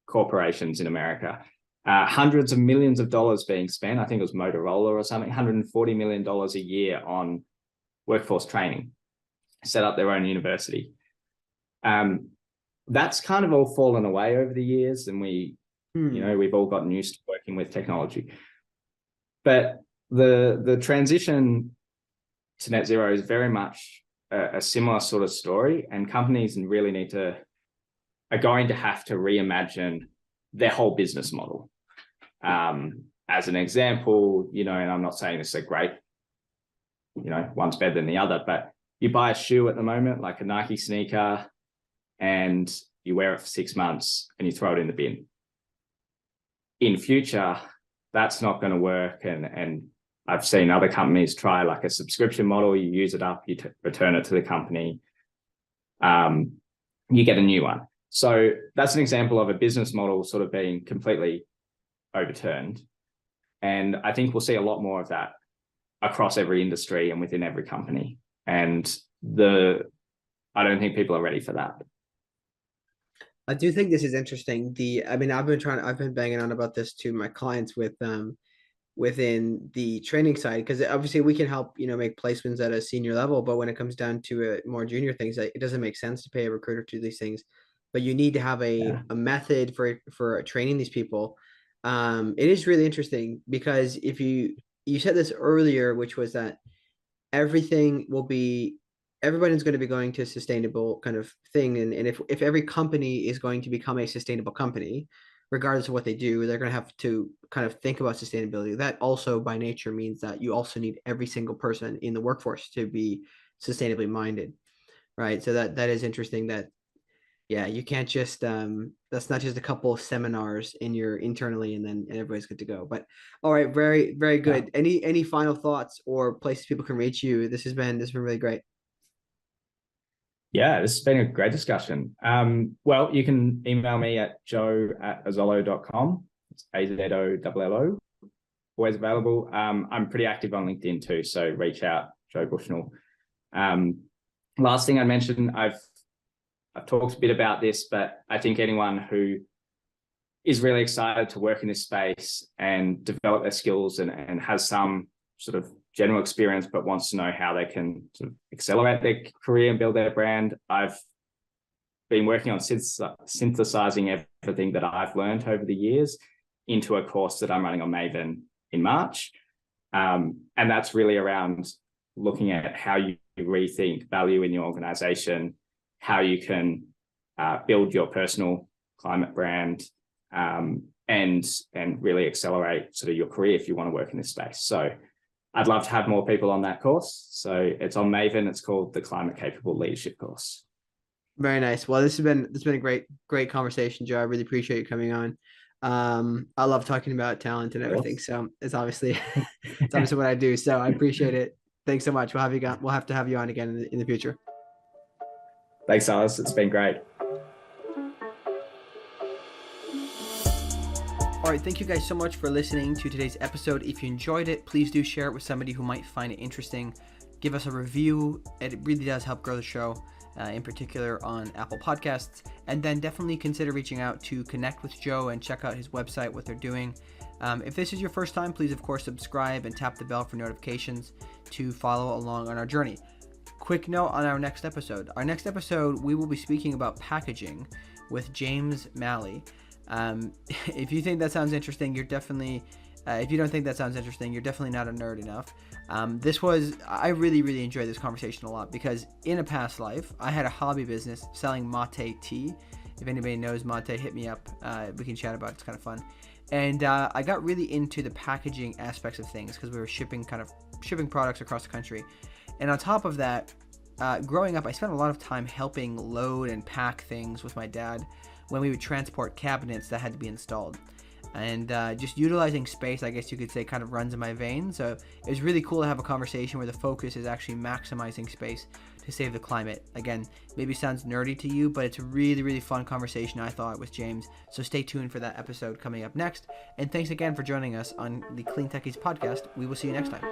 corporations in America, hundreds of millions of dollars being spent. I think it was Motorola or something, $140 million a year on workforce training, set up their own university. That's kind of all fallen away over the years, and we've all gotten used to working with technology. But the transition to net zero is very much a similar sort of story, and companies really are going to have to reimagine their whole business model. As an example, and I'm not saying this is a great, one's better than the other, but you buy a shoe at the moment, like a Nike sneaker, and you wear it for 6 months and you throw it in the bin. In future, that's not going to work. And I've seen other companies try like a subscription model. You use it up, you return it to the company, you get a new one. So that's an example of a business model sort of being completely overturned. And I think we'll see a lot more of that across every industry and within every company. And I don't think people are ready for that. I do think this is interesting. I've been banging on about this to my clients within the training side, because obviously we can help, make placements at a senior level, but when it comes down to more junior things, it doesn't make sense to pay a recruiter to do these things. But you need to have a method for training these people. It is really interesting because if you said this earlier, which was that everybody's going to be going to a sustainable kind of thing. And if every company is going to become a sustainable company, regardless of what they do, they're going to have to kind of think about sustainability. That also by nature means that you also need every single person in the workforce to be sustainably minded. Right. So that is interesting that, you can't just, that's not just a couple of seminars internally and everybody's good to go. But all right. Very, very good. Yeah. Any final thoughts or places people can reach you? This has been really great. Yeah, this has been a great discussion. Well, you can email me at joe@azollo.com. It's AZOLLO. Always available. I'm pretty active on LinkedIn too, so reach out, Joe Bushnell. Last thing I mentioned, I've talked a bit about this, but I think anyone who is really excited to work in this space and develop their skills and has some sort of general experience, but wants to know how they can sort of accelerate their career and build their brand. I've been working on synthesizing everything that I've learned over the years into a course that I'm running on Maven in March. And that's really around looking at how you rethink value in your organization, how you can build your personal climate brand, and really accelerate sort of your career if you want to work in this space. So I'd love to have more people on that course. So it's on Maven. It's called the Climate Capable Leadership Course. Very nice. Well, this has been a great conversation, Joe. I really appreciate you coming on. I love talking about talent and everything. So it's obviously what I do. So I appreciate it. Thanks so much. We'll have to have you on again in the future. Thanks, Alice. It's been great. All right, thank you guys so much for listening to today's episode. If you enjoyed it, please do share it with somebody who might find it interesting. Give us a review. It really does help grow the show, in particular on Apple Podcasts. And then definitely consider reaching out to connect with Joe and check out his website, what they're doing. If this is your first time, please, of course, subscribe and tap the bell for notifications to follow along on our journey. Quick note on our next episode. Our next episode, we will be speaking about packaging with James Malley. If you think that sounds interesting, you're definitely, if you don't think that sounds interesting, you're definitely not a nerd enough. I really enjoyed this conversation a lot because in a past life, I had a hobby business selling mate tea. If anybody knows mate, hit me up. We can chat about it. It's kind of fun. And I got really into the packaging aspects of things because we were shipping products across the country. And on top of that, growing up, I spent a lot of time helping load and pack things with my dad when we would transport cabinets that had to be installed. And just utilizing space, I guess you could say, kind of runs in my veins. So it was really cool to have a conversation where the focus is actually maximizing space to save the climate. Again, maybe sounds nerdy to you, but it's a really, really fun conversation, I thought, with James. So stay tuned for that episode coming up next. And thanks again for joining us on the Clean Techies podcast. We will see you next time.